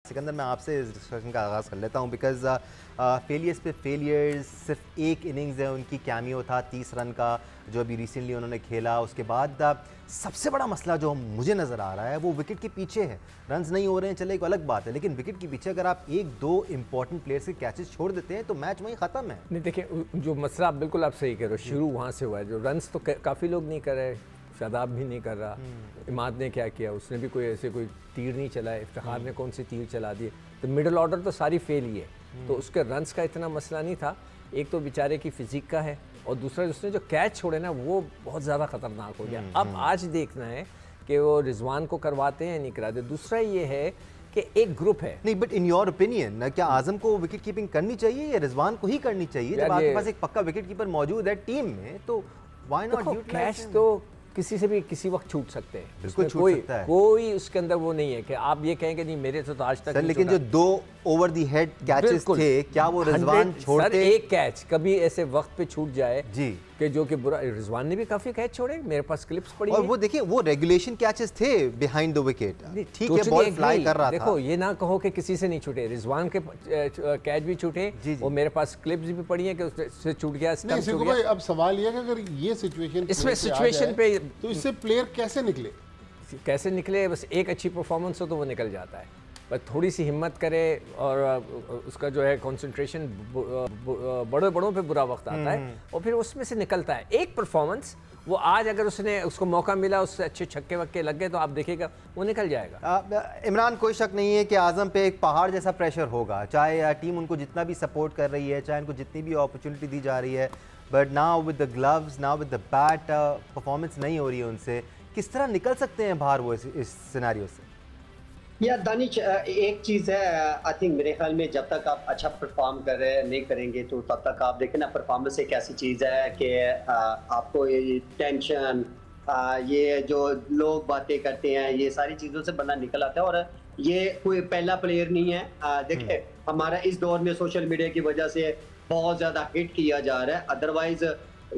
सिकंदर, मैं आपसे इस डिस्कशन का आगाज़ कर लेता हूँ बिकॉज फेलियर्स पे फेलियर्स, सिर्फ एक इनिंग्स है उनकी, कैमियो था 30 रन का जो अभी रिसेंटली उन्होंने खेला। उसके बाद सबसे बड़ा मसला जो मुझे नज़र आ रहा है वो विकेट के पीछे है। रन्स नहीं हो रहे हैं चले एक अलग बात है, लेकिन विकेट के पीछे अगर आप एक दो इंपॉर्टेंट प्लेयर्स के कैचेस छोड़ देते हैं तो मैच वहीं ख़त्म है। नहीं देखिए, जो मसला आप बिल्कुल आप सही कह रहे हो, शुरू वहाँ से हुआ है। जो रन्स तो काफ़ी लोग नहीं कर रहे, शादाब भी नहीं कर रहा, इमाद ने क्या किया, उसने भी कोई ऐसे कोई तीर नहीं चलाए, इफ्तिखार ने कौन से तीर चला दिए, तो मिडिल ऑर्डर तो सारी फेल ही है। तो उसके रन्स का इतना मसला नहीं था, एक तो बेचारे की फिजिक का है और दूसरा उसने जो कैच छोड़े ना वो बहुत ज़्यादा ख़तरनाक हो गया। अब आज देखना है कि वो रिजवान को करवाते हैं नहीं कराते। दूसरा ये है कि एक ग्रुप है। नहीं, बट इन योर ओपिनियन क्या आजम को विकेट कीपिंग करनी चाहिए या रिजवान को ही करनी चाहिए? जब आपके पास एक पक्का विकेट कीपर मौजूद है टीम में तो व्हाई नॉट यूटिलाइज? कैच तो किसी से भी किसी वक्त छूट सकते हैं, बिल्कुल छूट सकता है, कोई उसके अंदर वो नहीं है कि आप ये कहेंगे नहीं मेरे से तो आज तक सर। लेकिन जो 2 ओवर दी हेड कैचेस थे, क्या वो रिजवान छोड़ते? सर एक कैच कभी ऐसे वक्त पे छूट जाए जी कि जो कि बुरा, रिजवान ने भी काफी कैच छोड़े, मेरे पास क्लिप्स पड़ी और वो देखिए वो रेगुलेशन कैचेस थे बिहाइंड द विकेट, ठीक है, बॉल फ्लाई कर रहा था। देखो ये ना कहो कि किसी से नहीं छूटे, रिजवान के कैच भी छूटे, वो मेरे पास क्लिप्स भी पड़ी हैं कि उससे छूट गया, स्टंप छूट गया। अब सवाल ये है कि अगर ये सिचुएशन इसमें सिचुएशन पे तो इससे प्लेयर कैसे निकले? बस एक अच्छी परफॉर्मेंस हो तो वो निकल जाता है, बस थोड़ी सी हिम्मत करे और उसका जो है कंसंट्रेशन, बड़ों पे बुरा वक्त आता है और फिर उसमें से निकलता है। एक परफॉर्मेंस वो आज अगर उसको मौका मिला, उससे अच्छे छक्के वक्के लग गए तो आप देखिएगा वो निकल जाएगा। इमरान, कोई शक नहीं है कि आजम पे एक पहाड़ जैसा प्रेशर होगा, चाहे टीम उनको जितना भी सपोर्ट कर रही है, चाहे उनको जितनी भी अपॉर्चुनिटी दी जा रही है, but now with the gloves, now with the bat, performance नहीं हो रही है उनसे। किस तरह निकल सकते हैं बाहर वो इस सिनेरियो से? या दानिश, एक चीज़ है, आई थिंक मेरे ख्याल में जब तक आप अच्छा परफॉर्म कर रहे नहीं करेंगे तो तब तक आप देखें ना, परफॉर्मेंस एक ऐसी चीज़ है कि आपको ये टेंशन, ये जो लोग बातें करते हैं, ये सारी चीज़ों से बंदा निकल आता है। और ये कोई पहला प्लेयर नहीं है। देखिए हमारा इस दौर में सोशल मीडिया की वजह से बहुत ज़्यादा हिट किया जा रहा है, अदरवाइज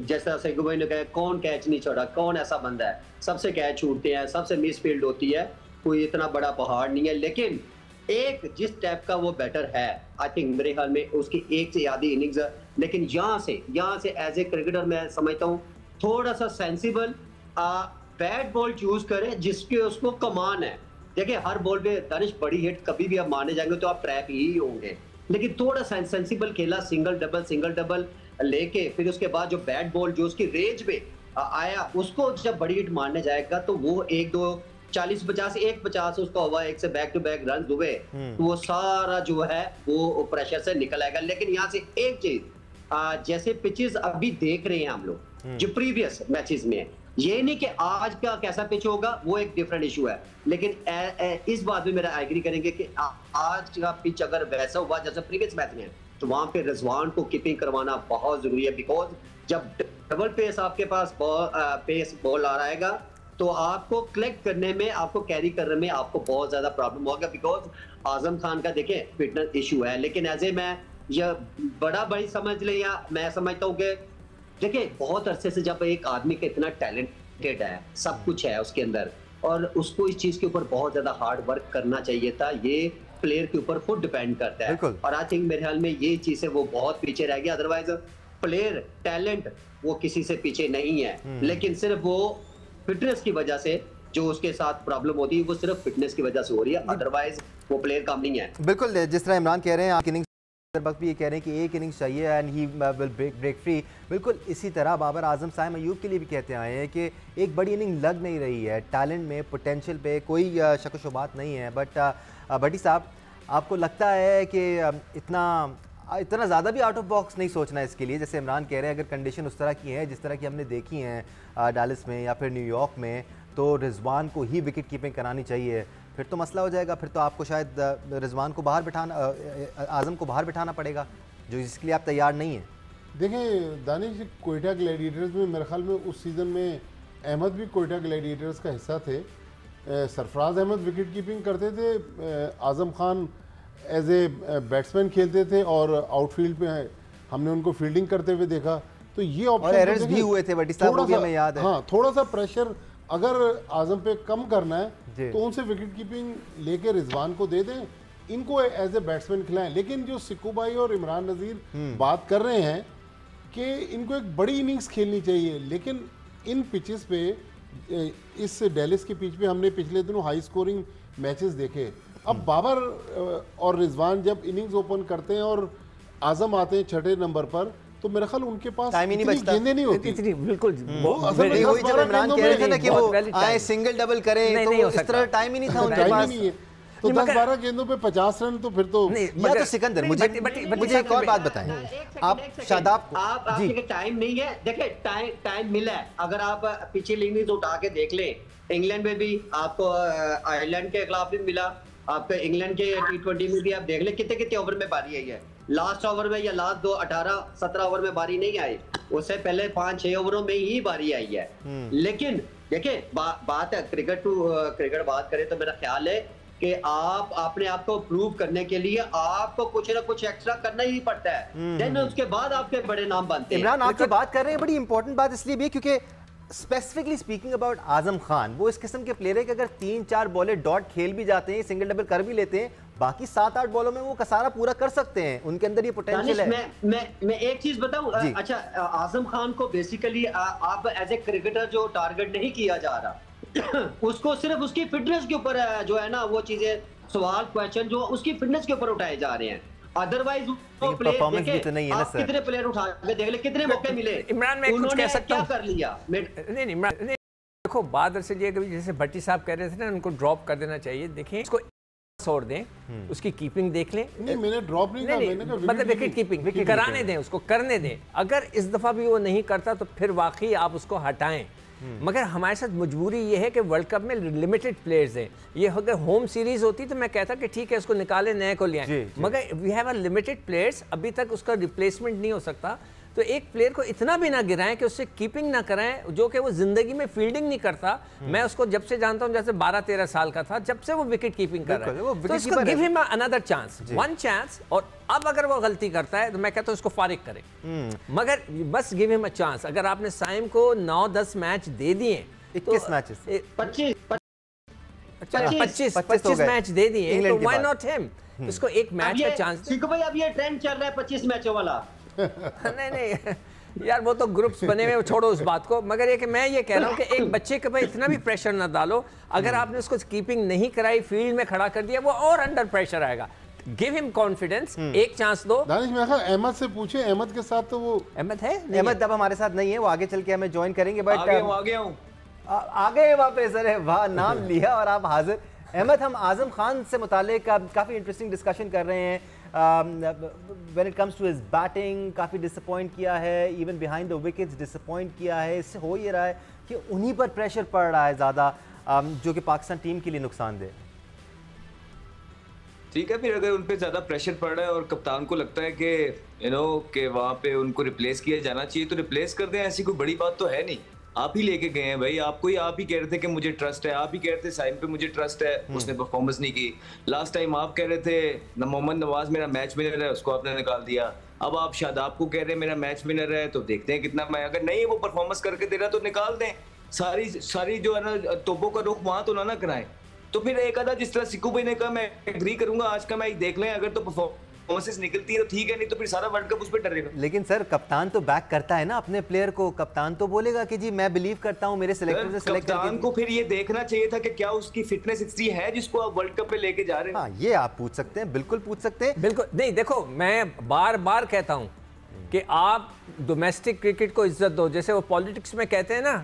जैसा सेगू भाई ने कहा, कौन कैच नहीं छोड़ा, कौन ऐसा बंदा है, सबसे कैच छूटते हैं, सबसे मिस फील्ड होती है, कोई इतना बड़ा पहाड़ नहीं है। लेकिन एक जिस टाइप का वो बैटर है, आई थिंक मेरे ख्याल में उसकी एक से आधी इनिंग्स है, लेकिन यहाँ से एज ए क्रिकेटर मैं समझता हूँ थोड़ा सा सेंसिबल बैट बॉल चूज करे जिसके उसको कमान है। देखिए हर बॉल पे दानिश बड़ी हिट कभी भी आप माने जाएंगे तो आप ट्रैप ही होंगे, लेकिन थोड़ा सेंसिबल खेला, सिंगल डबल लेके फिर उसके बाद जो बैट बॉल जो उसकी रेंज पे आया, उसको जब बड़ी हिट मारने जाएगा तो वो 1-2 40-50 1-50 उसका हुआ, एक से बैक टू बैक रन हुए तो वो सारा जो है वो प्रेशर से निकल आएगा। लेकिन यहाँ से एक चीज, जैसे पिचेस अभी देख रहे हैं हम लोग जो प्रीवियस मैचेस में है, ये नहीं कि आज का कैसा पिच होगा वो एक डिफरेंट इशू है, लेकिन इस बात में मेरा एग्री करेंगे कि आज का पिच अगर वैसा हुआ जैसे प्रीवियस मैच में तो वहां पे रिजवान को कीपिंग करवाना बहुत जरूरी है। बिकॉज जब डबल पेस आपके पास पेस बॉल आ रहेगा तो आपको कलेक्ट करने में, आपको कैरी करने में आपको बहुत ज्यादा प्रॉब्लम होगा। बिकॉज आजम खान का देखें फिटनेस इशू है, लेकिन ऐसे मैं यह बड़ी समझ ले, या मैं समझता हूँ कि देखिए बहुत अरसे से जब एक आदमी का इतना टैलेंटेड है, सब कुछ है उसके अंदर, और उसको इस चीज के ऊपर बहुत ज्यादा हार्ड वर्क करना चाहिए था। ये प्लेयर के ऊपर खुद डिपेंड करता है और आई थिंक मेरे ख्याल में ये चीज है वो बहुत पीछे रह गया। अदरवाइज प्लेयर टैलेंट वो किसी से पीछे नहीं है, लेकिन सिर्फ वो फिटनेस की वजह से जो उसके साथ प्रॉब्लम होती है वो सिर्फ फिटनेस की वजह से हो रही है, अदरवाइज वो प्लेयर कम नहीं है। बिल्कुल, जिस तरह इमरान कह रहे हैं इनिंग्स भी ये कह रहे हैं कि एक इनिंग्स चाहिए and he will break free, बिल्कुल इसी तरह बाबर आजम साइम अयूब के लिए भी कहते आए हैं कि एक बड़ी इनिंग लग नहीं रही है, टैलेंट में पोटेंशियल पे कोई शक व शुबात नहीं है, बट भट्टी साहब आपको लगता है कि इतना ज़्यादा भी आउट ऑफ बॉक्स नहीं सोचना है इसके लिए? जैसे इमरान कह रहे हैं अगर कंडीशन उस तरह की है जिस तरह की हमने देखी हैं डालिस में या फिर न्यूयॉर्क में, तो रिजवान को ही विकेट कीपिंग करानी चाहिए, फिर तो मसला हो जाएगा, फिर तो आपको शायद रिजवान को बाहर बिठाना, आजम को बाहर बिठाना पड़ेगा, जो जिसके लिए आप तैयार नहीं हैं। देखें दानिश, कोयटा ग्लैडिएटर्स में मेरे ख्याल में उस सीज़न में अहमद भी कोयटा ग्लैडिएटर्स का हिस्सा थे, सरफराज अहमद विकेट कीपिंग करते थे, Azam Khan as a batsman खेलते थे और आउटफील्ड पे हमने उनको फील्डिंग करते हुए देखा, तो ये ऑप्शन एरर्स भी हुए थे बटी साहब, वो हमें याद है। हाँ, थोड़ा सा प्रेशर अगर आजम पे कम करना है तो उनसे विकेट कीपिंग लेके रिजवान को दे दें इनको एज ए बैट्समैन खिलाएं। लेकिन जो सिक्कू भाई और इमरान नज़ीर बात कर रहे हैं कि इनको एक बड़ी इनिंग्स खेलनी चाहिए, लेकिन इन पिचेस पे, इस डेलिस की पिच पे हमने पिछले दिनों हाई स्कोरिंग मैचेस देखे। अब बाबर और रिजवान जब इनिंग्स ओपन करते हैं और आजम आते हैं छठे नंबर पर, तो मेरा ख्याल उनके पास टाइम ही नहीं बचता, गेंदें नहीं होती। इतनी बिल्कुल वही जब इमरान कह रहे थे ना कि वो आए सिंगल डबल करें, तो इस तरह टाइम ही नहीं था उनके पास। तो 10-12 गेंदों पे 50 रन, तो फिर तो या तो सिकंदर, मुझे एक और बात बताएं आप शादाब, आप आपके टाइम नहीं है। देखिए टाइम मिला है, अगर आप पिछली इनिंग्स उठा के देख लें, इंग्लैंड में भी आपको आयरलैंड के खिलाफ भी मिला, आपके इंग्लैंड के T20 में भी आप देख लें कितने कितने ओवर में बारी आई है। लास्ट ओवर में या लास्ट 18-17 ओवर में बारी नहीं आई, उससे पहले 5-6 ओवरों में ही बारी आई है। लेकिन देखिए बात है क्रिकेट बात करें तो मेरा ख्याल है कि आप अपने आप को प्रूव करने के लिए आपको कुछ ना कुछ एक्स्ट्रा करना ही पड़ता है, देन उसके बाद आपके बड़े नाम बनते हैं। इमरान, आप जो बात कर रहे हैं बड़ी इंपॉर्टेंट बात इसलिए भी क्योंकि specifically speaking about Azam Khan, वो इस किस्म के प्लेयर है कि अगर 3-4 बॉलें डॉट खेल भी जाते हैं, सिंगल डबल कर भी लेते हैं, बाकी 7-8 बॉलों में वो कसारा पूरा कर सकते हैं, उनके अंदर ये पोटेंशियल है। मैं एक चीज बताऊं, अच्छा आजम खान को बेसिकली आप एज ए क्रिकेटर जो टारगेट नहीं किया जा रहा उसको सिर्फ उसकी फिटनेस के ऊपर जो है ना वो चीजें, सवाल क्वेश्चन जो उसकी फिटनेस के ऊपर उठाए जा रहे हैं। अदरवाइज परफॉर्मेंस भी तो नहीं है ना सर। कितने प्लेयर उठा के देख ले, कितने मौके मिले। इमरान, मैं कुछ कह सकता हूं, क्या कर लिया? नहीं इमरान, देखो बात असल ये, जैसे भट्टी साहब कह रहे थे ना, उनको ड्रॉप कर देना चाहिए। देखें इसको छोड़ दें, उसकी कीपिंग देख लें। नहीं, मैंने ड्रॉप नहीं कहा, मैंने कहा मतलब विकेट कीपिंग कराने दें, उसको करने दें। अगर इस दफा भी वो नहीं करता तो फिर वाकई आप उसको हटाएं। मगर हमारे साथ मजबूरी ये है कि वर्ल्ड कप में लिमिटेड प्लेयर्स हैं। ये अगर होम सीरीज होती तो मैं कहता कि ठीक है इसको निकालें, नए को ले आएं, मगर we have a limited players, अभी तक उसका रिप्लेसमेंट नहीं हो सकता। तो एक प्लेयर को इतना भी ना गिराएं कि उससे कीपिंग ना कराएं, जो कि वो जिंदगी में फील्डिंग नहीं करता। मैं उसको जब से जानता हूं, जैसे 12-13 साल का था, जब से वो विकेट कीपिंग कर रहा है, तो उसको give him another chance, one chance. और अब अगर वो गलती करता है तो मैं कहता हूं उसको फारिग करें, मगर बस गिव हिम अ चांस। अगर आपने साइम को 9-10 मैच दे दिए, 21 मैचेस, 25 मैच दे दिए, तो व्हाई नॉट हिम? इसको एक मैच का चांस। ठीक है भाई, अब ये ट्रेंड चल रहा है 25 मैचों वाला। नहीं यार, वो तो ग्रुप्स बने हुए, छोड़ो उस बात को। मगर ये कि मैं ये कह रहा हूँ कि एक बच्चे के ऊपर इतना भी प्रेशर ना डालो। अगर आपने उसको कीपिंग नहीं कराई, फील्ड में खड़ा कर दिया, वो और अंडर प्रेशर आएगा। गिव हिम कॉन्फिडेंस, एक चांस दो। दानिश, मैं कहा अहमद से पूछे, अहमद के साथ तो वो अहमद है, अहमद अब हमारे साथ नहीं है, वो आगे चल के हमें ज्वाइन करेंगे। बट आ गया हूँ आ गए वापस। अरे वाह, नाम लिया और आप हाजिर। अहमद, हम आजम खान से मुतालिक काफ़ी इंटरेस्टिंग डिस्कशन कर रहे हैं। When it comes to his batting, काफ़ी डिसअपॉइंट किया है, even behind the wickets disappoint किया है। इससे हो ये रहा है कि उन्हीं पर प्रेशर पड़ रहा है ज़्यादा, जो कि पाकिस्तान टीम के लिए नुकसानदेह। ठीक है, फिर अगर उन पे ज़्यादा प्रेशर पड़ रहा है और कप्तान को लगता है कि कि वहाँ पे उनको रिप्लेस किया जाना चाहिए, तो रिप्लेस कर दें। ऐसी कोई बड़ी बात तो है नहीं, आप ही लेके गए हैं भाई। आप ही कह रहे थे कि मुझे ट्रस्ट है, आप ही कह रहे थे साइम पे मुझे ट्रस्ट है, उसने परफॉर्मेंस नहीं की। लास्ट टाइम आप कह रहे थे मोहम्मद नवाज मेरा मैच विनर है, उसको आपने निकाल दिया। अब आप शादाब को कह रहे हैं मेरा मैच विनर है, तो देखते हैं कितना। मैं अगर नहीं वो परफॉर्मेंस करके दे रहा तो निकाल दें। सारी जो है ना तोपों का रुख वहां तो ना कराएं। तो फिर एक आधा, जिस तरह सिक्कू भाई ने कहा, मैं एग्री करूंगा, आज का मैच देख लें, अगर तो परफॉर्मेंस निकलती है तो ठीक है, नहीं तो फिर सारा वर्ल्ड कप उस पर डरेगा। लेकिन सर, कप्तान तो बैक करता है ना अपने प्लेयर को। कप्तान तो बोलेगा कि जी मैं बिलीव करता हूं, मेरे सिलेक्टर से सिलेक्ट करके। कप्तान को फिर ये देखना चाहिए था कि क्या उसकी फिटनेस इतनी है जिसको आप वर्ल्ड कप पे लेके जा रहे हैं। हाँ, ये आप पूछ सकते हैं, बिल्कुल पूछ सकते हैं। बिल्कुल नहीं, देखो मैं बार बार कहता हूं कि आप डोमेस्टिक क्रिकेट को इज्जत दो। जैसे वो पॉलिटिक्स में कहते हैं ना,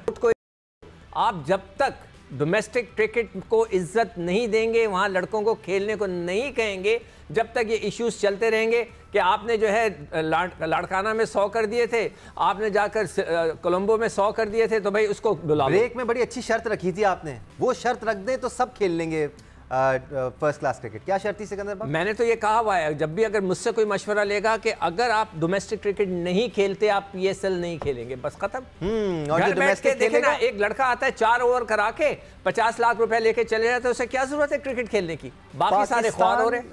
आप जब तक डोमेस्टिक क्रिकेट को इज्जत नहीं देंगे, वहाँ लड़कों को खेलने को नहीं कहेंगे, जब तक ये इश्यूज चलते रहेंगे कि आपने जो है लाड़काना में 100 कर दिए थे, आपने जाकर कोलंबो में 100 कर दिए थे, तो भाई उसको बुला लो। ब्रेक में बड़ी अच्छी शर्त रखी थी आपने, वो शर्त रख दें तो सब खेल लेंगे फर्स्ट क्लास क्रिकेट। क्या शर्त थी सिकंदर भाई? मैंने तो ये कहा हुआ है, जब भी अगर मुझसे कोई मशवरा लेगा कि अगर आप डोमेस्टिक क्रिकेट नहीं खेलते, आप PSL नहीं खेलेंगे, बस खत्म। और घर बैठ के देखे ना, एक लड़का आता है 4 ओवर करा के 50 लाख रुपए लेके चले जाते हैं, उसे क्या जरूरत है क्रिकेट खेलने की? बाकी सारे ख्वार हो रहे हैं।